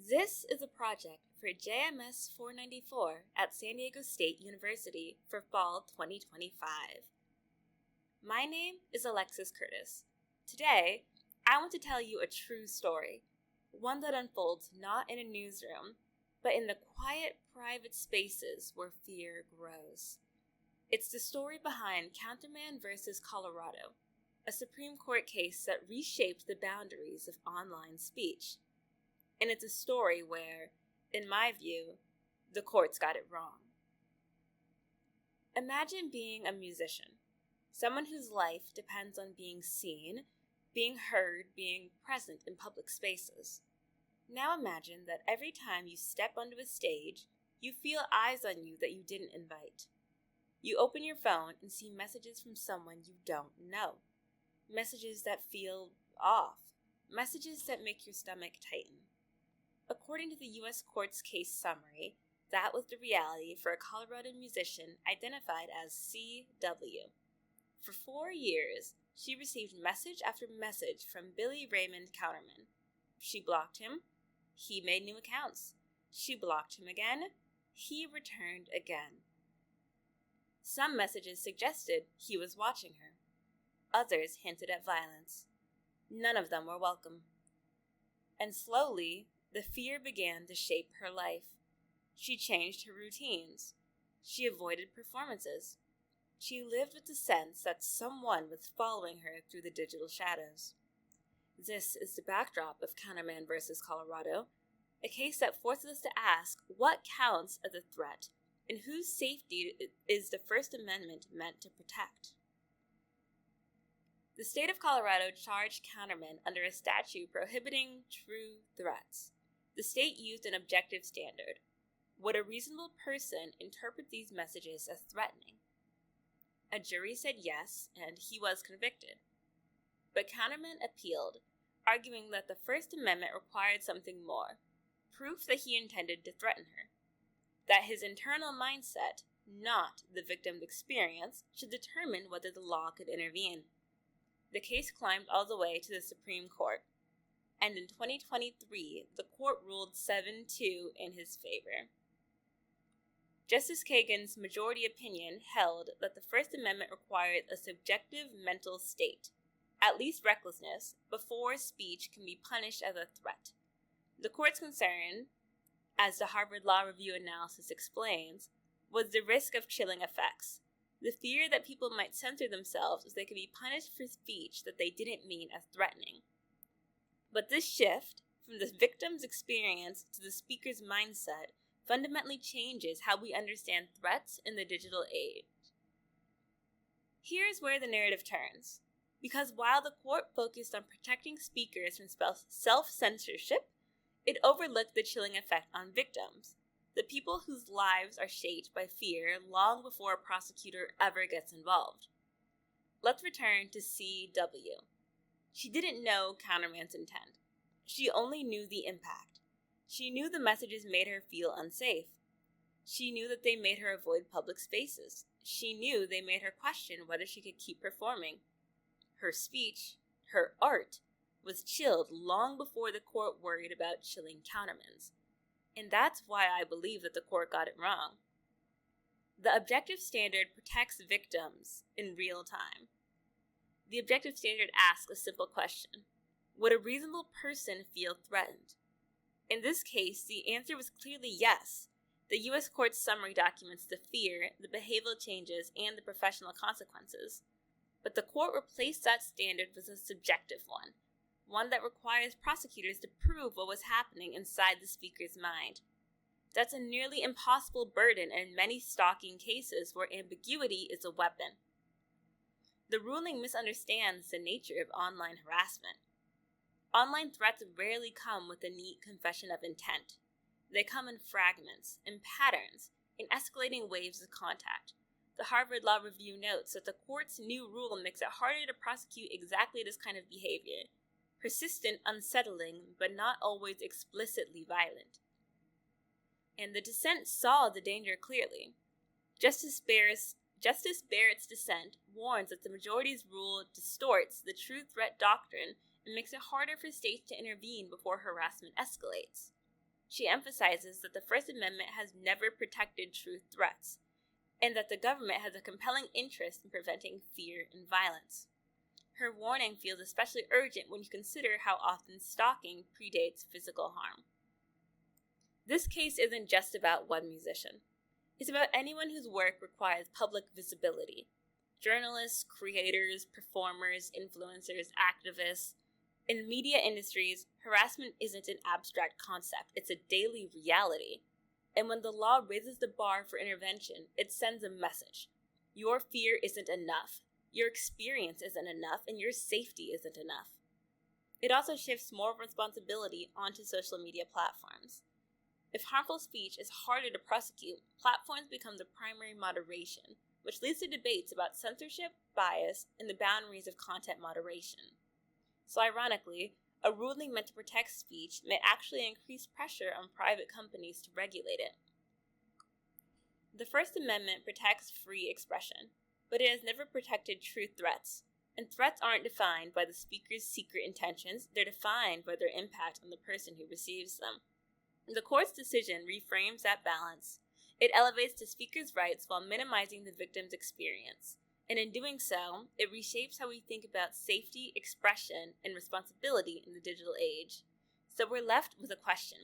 This is a project for JMS494 at San Diego State University for fall 2025. My name is Alexis Curtis. Today, I want to tell you a true story, one that unfolds not in a newsroom, but in the quiet, private spaces where fear grows. It's the story behind Counterman versus Colorado, a Supreme Court case that reshaped the boundaries of online speech. And it's a story where, in my view, the courts got it wrong. Imagine being a musician, someone whose life depends on being seen, being heard, being present in public spaces. Now imagine that every time you step onto a stage, you feel eyes on you that you didn't invite. You open your phone and see messages from someone you don't know. Messages that feel off. Messages that make your stomach tighten. According to the U.S. Court's case summary, that was the reality for a Colorado musician identified as C.W. For 4 years, she received message after message from Billy Raymond Counterman. She blocked him. He made new accounts. She blocked him again. He returned again. Some messages suggested he was watching her. Others hinted at violence. None of them were welcome. And slowly, the fear began to shape her life. She changed her routines. She avoided performances. She lived with the sense that someone was following her through the digital shadows. This is the backdrop of Counterman versus Colorado, a case that forces us to ask what counts as a threat and whose safety is the First Amendment meant to protect. The state of Colorado charged Counterman under a statute prohibiting true threats. The state used an objective standard. Would a reasonable person interpret these messages as threatening? A jury said yes, and he was convicted. But Counterman appealed, arguing that the First Amendment required something more, proof that he intended to threaten her, that his internal mindset, not the victim's experience, should determine whether the law could intervene. The case climbed all the way to the Supreme Court, and in 2023, the court ruled 7-2 in his favor. Justice Kagan's majority opinion held that the First Amendment required a subjective mental state, at least recklessness, before speech can be punished as a threat. The court's concern, as the Harvard Law Review analysis explains, was the risk of chilling effects, the fear that people might censor themselves as they could be punished for speech that they didn't mean as threatening. But this shift, from the victim's experience to the speaker's mindset, fundamentally changes how we understand threats in the digital age. Here's where the narrative turns. Because while the court focused on protecting speakers from self-censorship, it overlooked the chilling effect on victims, the people whose lives are shaped by fear long before a prosecutor ever gets involved. Let's return to C.W. She didn't know Counterman's intent. She only knew the impact. She knew the messages made her feel unsafe. She knew that they made her avoid public spaces. She knew they made her question whether she could keep performing. Her speech, her art, was chilled long before the court worried about chilling Counterman's. And that's why I believe that the court got it wrong. The objective standard protects victims in real time. The objective standard asks a simple question. Would a reasonable person feel threatened? In this case, the answer was clearly yes. The U.S. Court's summary documents the fear, the behavioral changes, and the professional consequences. But the court replaced that standard with a subjective one that requires prosecutors to prove what was happening inside the speaker's mind. That's a nearly impossible burden in many stalking cases where ambiguity is a weapon. The ruling misunderstands the nature of online harassment. Online threats rarely come with a neat confession of intent. They come in fragments, in patterns, in escalating waves of contact. The Harvard Law Review notes that the court's new rule makes it harder to prosecute exactly this kind of behavior. Persistent, unsettling, but not always explicitly violent. And the dissent saw the danger clearly. Justice Barrett's dissent warns that the majority's rule distorts the true threat doctrine and makes it harder for states to intervene before harassment escalates. She emphasizes that the First Amendment has never protected true threats, and that the government has a compelling interest in preventing fear and violence. Her warning feels especially urgent when you consider how often stalking predates physical harm. This case isn't just about one musician. It's about anyone whose work requires public visibility. Journalists, creators, performers, influencers, activists. In media industries, harassment isn't an abstract concept, it's a daily reality. And when the law raises the bar for intervention, it sends a message. Your fear isn't enough. Your experience isn't enough, and your safety isn't enough. It also shifts more responsibility onto social media platforms. If harmful speech is harder to prosecute, platforms become the primary moderation, which leads to debates about censorship, bias, and the boundaries of content moderation. So ironically, a ruling meant to protect speech may actually increase pressure on private companies to regulate it. The First Amendment protects free expression, but it has never protected true threats. And threats aren't defined by the speaker's secret intentions, they're defined by their impact on the person who receives them. The court's decision reframes that balance. It elevates the speaker's rights while minimizing the victim's experience. And in doing so, it reshapes how we think about safety, expression, and responsibility in the digital age. So we're left with a question.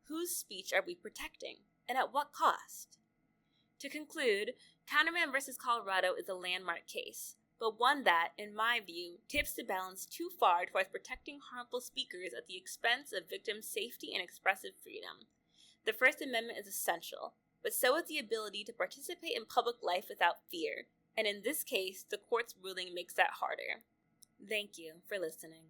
Whose speech are we protecting? And at what cost? To conclude, Counterman v. Colorado is a landmark case, but one that, in my view, tips the balance too far towards protecting harmful speakers at the expense of victims' safety and expressive freedom. The First Amendment is essential, but so is the ability to participate in public life without fear, and in this case, the court's ruling makes that harder. Thank you for listening.